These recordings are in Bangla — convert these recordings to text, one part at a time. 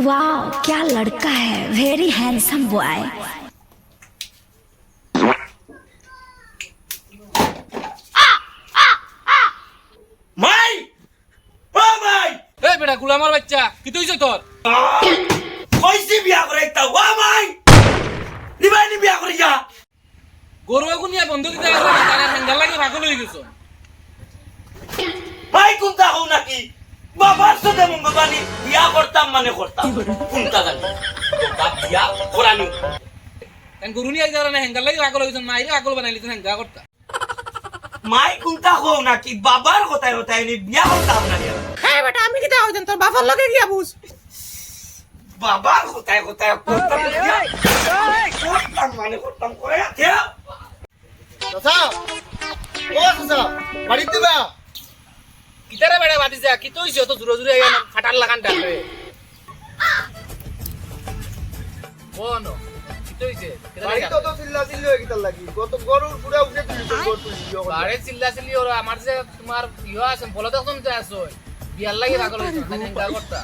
वाह क्या लड़का है, वेरी हैंडसम बॉय। মাই ও মাই এই বেটা গুলামার বাচ্চা কি তুইছ তোর কইছি বিয়া করে একটা ও মাই নিবাই বিয়া করে যা গরু নিয়ে বন্ধ দিতে গেল তারা হ্যাঙ্গার লাগে ভাগল হয়ে গেছ ভাই কোনটা হও নাকি বাবার সাথে মঙ্গলবানি বিয়া করতাম মানে করতাম কোনটা জানি বাপ বিয়া করানি কারণ গরু নিয়ে যারা না হ্যাঙ্গার লাগে ভাগল হয়ে গেছ মাইরে ভাগল বানাইলি তো হ্যাঙ্গা করতা মাই কোনটা হও নাকি বাবার কথায় কথায় নি বিয়া করতাম না হ্যাঁ বেটা আমি কিটা হইতাম তোর বাবার লগে গিয়া বুঝ বাবার কথায় কথায় করতাম বিয়া করতাম মানে করতাম করে কেউ চাচা ও চাচা বাড়ি দিবা কিতারে বেটা বাতি যা কি তুইছ তো জুরে জুরে আইয়া ফাটার লাগান ডালে কোন কি তুইছে বাড়ি তো চিল্লা চিল্লি হয়ে গিতার লাগি গত গরুর পুরা উঠে তুলি তো গরু তুলি বারে চিল্লা চিল্লি ওর আমার যে তোমার ইয়া আছে বলে তখন তো আছো বিয়ার লাগি ভাগল হইছ হ্যাঙ্গা করতা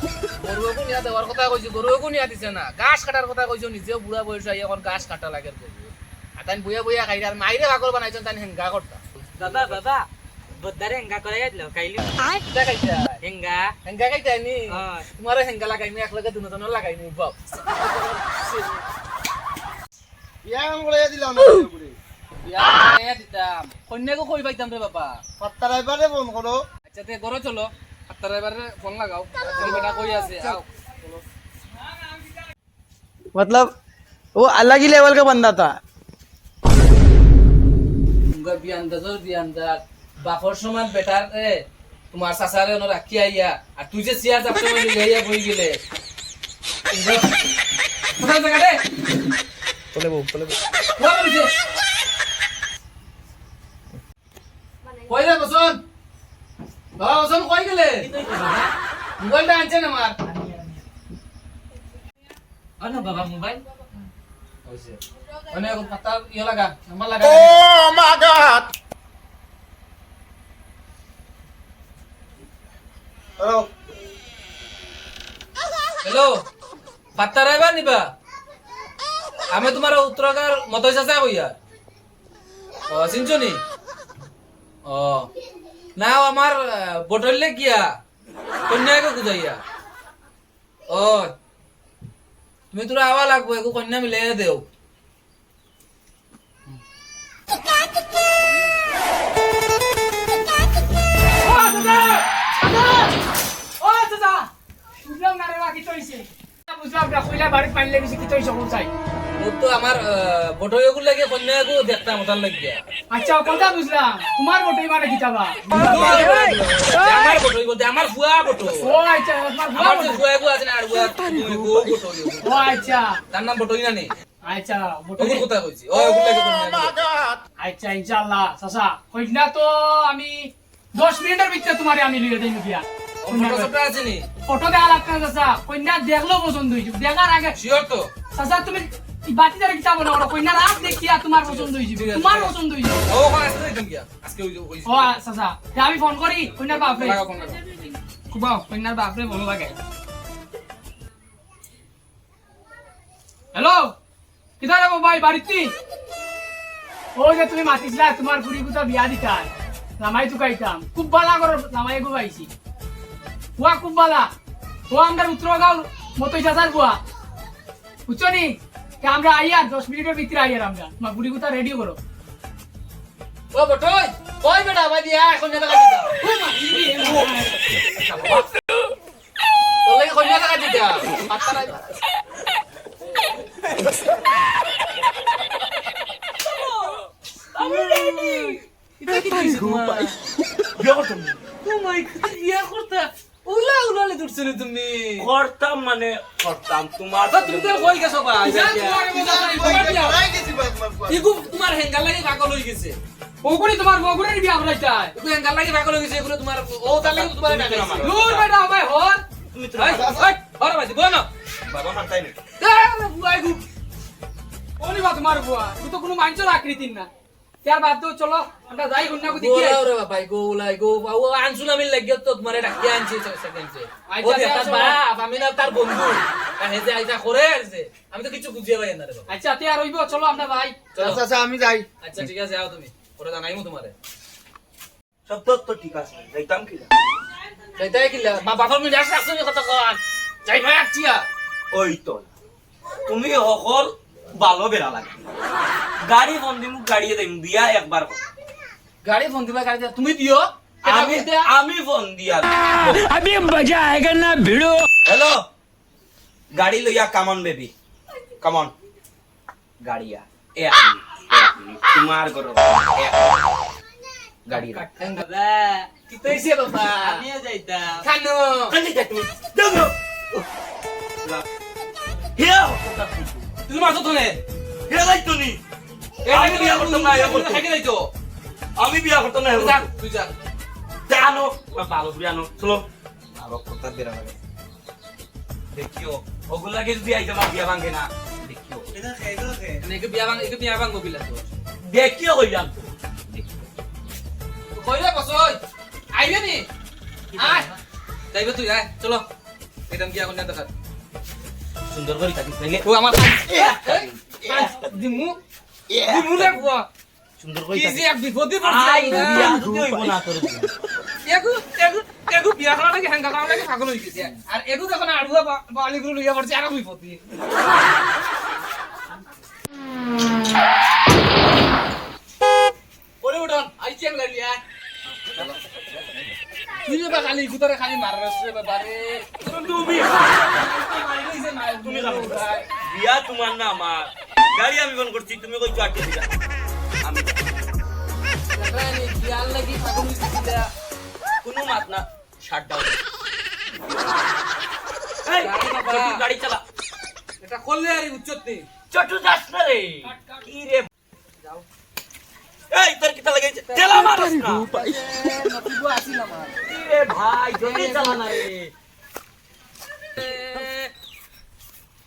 গরুকে নিয়া দেওয়ার কথা কইছি গরুকে নিয়া দিছে না ঘাস কাটার কথা কইছো নিজেও বুড়া বয়স আইয়া এখন ঘাস কাটা লাগে গরু আর তাই বইয়া বইয়া খাই আর মাইরে ভাগল বানাইছেন তাই হ্যাঙ্গা করতা দাদা দাদা বদ্দারে হেঙ্গা করে গেছিল খাইলি কিটা খাইতা হেঙ্গা হেঙ্গা খাইতা নি হ্যাঁ। তোমার হেঙ্গা লাগাইনি একলগে দুজনের লাগাইনি বাপ বিয়া কাম করে দিলাম না পুরে বিয়া খাইয়া দিতাম কন্যাকে কই পাইতাম রে বাবা পাত্তা রাইবারে ফোন করো আচ্ছা তে ঘরে চলো আত্মার এবারে ফোন লাগাও এই বেটা কই আছে আও मतलब वो अलग ही लेवल का बंदा था তুঙ্গা বিয়ান্দাজ বাপর সমান বেটার এ তোমার সাসারে ওনো রাখি আইয়া আর তুই যে চেয়ার চাপতে লইয়া বই গেলে কোথায় জায়গা রে तोले वो কোন বলছে কই রে বসন বাবা বসন কই গেলে মোবাইলটা আনছেন আমার আনো বাবা মোবাইল হইছে অনেক পাতা ইয়া লাগা নাম্বার লাগা মাই গড হ্যালো হ্যালো পাত্তা রাইবা নিবা আমি তোমার উত্তরাগার মতই চাচা কইয়া ও চিনছনি ও না আমার বটললে গিয়া কন্যাকে খুঁজাইয়া ও তুমি তোরা আওয়া লাগবো একু কন্যা মিলে দেও বুঝলাম না রে কি তইছে বুঝলাম না কইলা বাড়ি পাইলে বেশি কি তইছে কোন চাই মোর তো আমার বটলগুলো লাগে কন্যাকে দেখতাম ওটার লাগিয়া আচ্ছা কোনটা বুঝলাম তোমার বটই মানে কিতাবা আমার বটল বলতে আমার বুয়া বটল ও আচ্ছা তোমার আমার বুয়া যে বুয়া গো আছে না আর বুয়া তুমি গো বটল ও আচ্ছা তার নাম বটল না নি আচ্ছা বটই ওগুলো কথা কইছি ও ওগুলো লাগে কন্যা আচ্ছা ইনশাআল্লাহ চাচা কইনা তো আমি 10 মিনিটের ভিতরে তোমারে আমি লিয়ে দেই দিয়া ফটো সবটা আছে নি ফটো দেখা লাগবে না চাচা কইনা দেখলো পছন্দ হইছে দেখার আগে শিওর তো চাচা তুমি বাতি ধরে কিতাব না ওরা কইনা রাত দেখিয়া তোমার পছন্দ হইছে তোমার পছন্দ হইছে ও ওখানে আসতে দিতাম গিয়া আজকে ওই ওই ও চাচা তে আমি ফোন করি কইনার বাপরে লাগা ফোন লাগা কুবাও কইনার বাপরে ভালো লাগে হ্যালো কিদারে ভাই বাড়িতে ও যে তুমি মাতিছিলা তোমার পুরি কুতা বিয়া দিতাই নামাই তো কাইতাম খুব বালা করে নামাই গো পাইছি বুয়া খুব বালা ও আমরা উত্তরগাঁও মতই চাচার বুয়া বুঝছো নি আমরা আইয়া 10 মিনিটের ভিতরে আইয়ার আমরা তোমার পুরি কুতা রেডি করো ও বটল কই বেটা ভাই দিয়া এখন না লাগা দিতা তো লাগি কন্যা লাগা দিতা পাত্তা নাই আমি রেডি এটা কি কইছ তোমার বিয়া করতাম না। ও মাই গড ইয়া করতা উলা উলালে দুছরে তুমি করতাম মানে করতাম তোমার তুমি তো কই গেছো ভাই রাই গেছি বাদ মার ইগু তোমার হেঙ্গার লাগি পাগল হই গেছে ওগুলি তোমার বগুড়ের বিয়া হলাইতাই ইগু হেঙ্গার লাগি পাগল হই গেছে এগুলো তোমার ও তার লাগি তোমার ডাকাইছে দূর বেটা ভাই হর তুমি তো এই হর ভাই বল না বাবা মা তাই না আরে বুয়াই গু ওনি বা তোমার বুয়া তুই তো কোনো মাইন্সর আকৃতির না त्यार बाद तो चलो আমরা যাই কন্যা কো দেখি গোলাও রে বাবা গোলাই গো ও আনসুন আমি লাগিও তো তোমারে ডাকিয়া আনছি সেকেন্ড সে ও আচ্ছা, তার আচ্ছা, বাপ আমি না তার বন্ধু হেজে আইসা করে আসছে আমি তো কিছু বুঝিয়ে পাই না রে বাবা আচ্ছা তে আর হইব চলো আমরা ভাই চলো আচ্ছা আচ্ছা আমি যাই আচ্ছা ঠিক আছে যাও তুমি পরে জানাইমু তোমারে সব তো ঠিক আছে যাইতাম কি যাইতাই কিলা মা বাবার মিলে আসছে আসছে কথা কন যাই ভাই আছিয়া ওই তো তুমি সকল ভালো বেড়া লাগে গাড়ি ফোন দিমু গাড়িয়ে দিম দিয়া একবার কর। গাড়ি ফোন দিবা গাড়ি দিয়া তুমি দিও আমি ফোন দিয়া अभी मजा आएगा ना भिड़ो हेलो गाड़ी लइया कमन बेबी कमन गाड़िया एक मिनट तुम्हार करो गाड़ी रख বাবা কি তৈছে বাবা আমিও যাইতাম খানো कन्नी जा तुम जाओ हिया তুমি মারছো তোনে हिया लाई तो नहीं আমি বিয়া করতাম না ইয়া করতাম খাইকে যাইতো আমি বিয়া করতাম না যা তুই যা জানো ভালো বিয়ানো চলো আরো কথা বেরা লাগে দেখিও ওগুলা কে যদি আইজমা বিয়া ভাঙে না দেখিও নেকে বিয়া বাং গবিলা তো দেখিও কইলাম তো কইরা বসই আইবে নি আয় যাইবে তুই আয় চলো এদম কি এখন দেখা সুন্দর করে থাকিস নাকি ও আমার দিমু দিমু রে বুয়া সুন্দর করে কি থাকিস যে এক বিপদে পড়ছি আই বিয়া যদি হইব না তোর এগু বিয়া করা লাগে হাঙ্গা করা লাগে পাগল হই গেছে আর এগু যখন আড়ুয়া বালি গুলো লইয়া পড়ছে আর বিপদে ওরে উঠন আইছি আমি গাড়ি আয় তুই যে বা খালি গুতরে খালি মারছ রে বাবা রে তুমি মারি লইছে মার তুমি যাও বিয়া তোমার না আমার গাড়ি আমি ফোন করছি তুমি কই চাটি দিলা আমি রানি বিয়ার লাগি পাগল হই গেছে কোনো মাত না শাট ডাউন এই ছোটু গাড়ি চালা এটা করলে আর উচ্চত নেই ছোটু যাস না রে কি রে যাও এই তোর কিটা লাগাইছে তেলা মারস না নতিবো আসিল আমার এ ভাই জলদি চালা না রে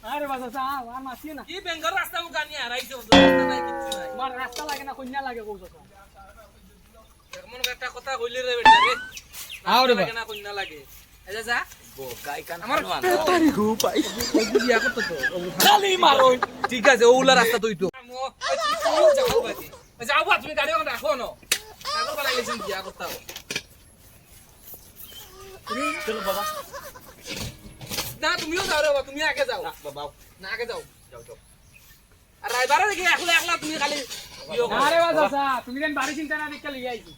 আরে বাবা সা আর মাসি না কি বেঙ্গল রাস্তা মুখা নিয়ে হারাইছো রাস্তা নাই কিছু নাই আমার রাস্তা লাগে না কন্যা লাগে কইছো এমন একটা কথা কইলে রে বেটা রে আও রে লাগে না কইনা লাগে এই যা বোকাই কান আমার তারি গো পাই বিয়া করতে তো খালি মারো ঠিক আছে ওলা রাস্তা তুই তো যাও বা তুমি গাড়ি ওখানে রাখো না আগর বেলা ইলেকশন বিয়া করতে হবে চলো বাবা না তুমিও যাও রে বাবা তুমি আগে যাও বাবা না আগে যাও যাও যাও আর রাইবারে দেখি একলা একলা তুমি খালি বিয়ে করো। আরে বাবা সা তুমি দেন বাড়ি চিন্তা না দেখে লিয়ে আইছি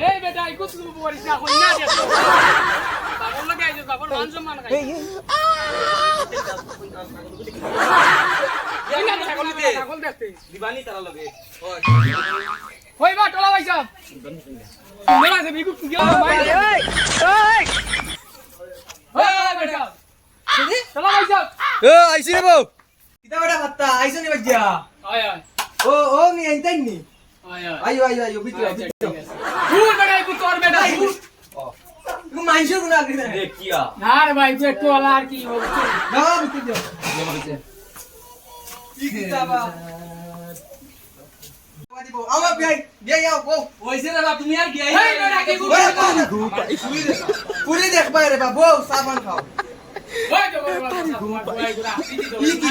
এই বেটা ইকো তুমি বলিস না কন্যা দেখো বাবুর লাগে আইছো বাবুর মান সম্মান খাই বিয়া করতে ছাগল দিতে। ছাগল দেখতে দিবানি তারা লগে হয়। কই বা টলা ভাই সাহেব মেরা সে বিকু গিয়া ভাই এই বেটা টলা ভাই সাহেব ও আইছি রে বউ কিতা বড় কথা আইছো নি বাজ্জা আয় আয় ও নি আইতাই নি আয় আয় আইও আইও আইও বিতু আচ্ছা, ঠিক আছে। ভুল বেটা ইকু তোর বেটা ভুল। তুমি মাইছো গুনা করি দেখিয়া না রে ভাই তুই একটু ওলা আর কি হচ্ছে না বিতু দিও কি কিতা বা আমার বিয়াই বিয়াই আও বউ হইছে রে বাবা তুমি আর গিয়া এই বেটা কি ওরে পুরি দেখবা রে বা বউ সাবান খাও ওই তো বড় বড় সাহেব, তোমার বুয়াই গুলা, আপনি কি কি কি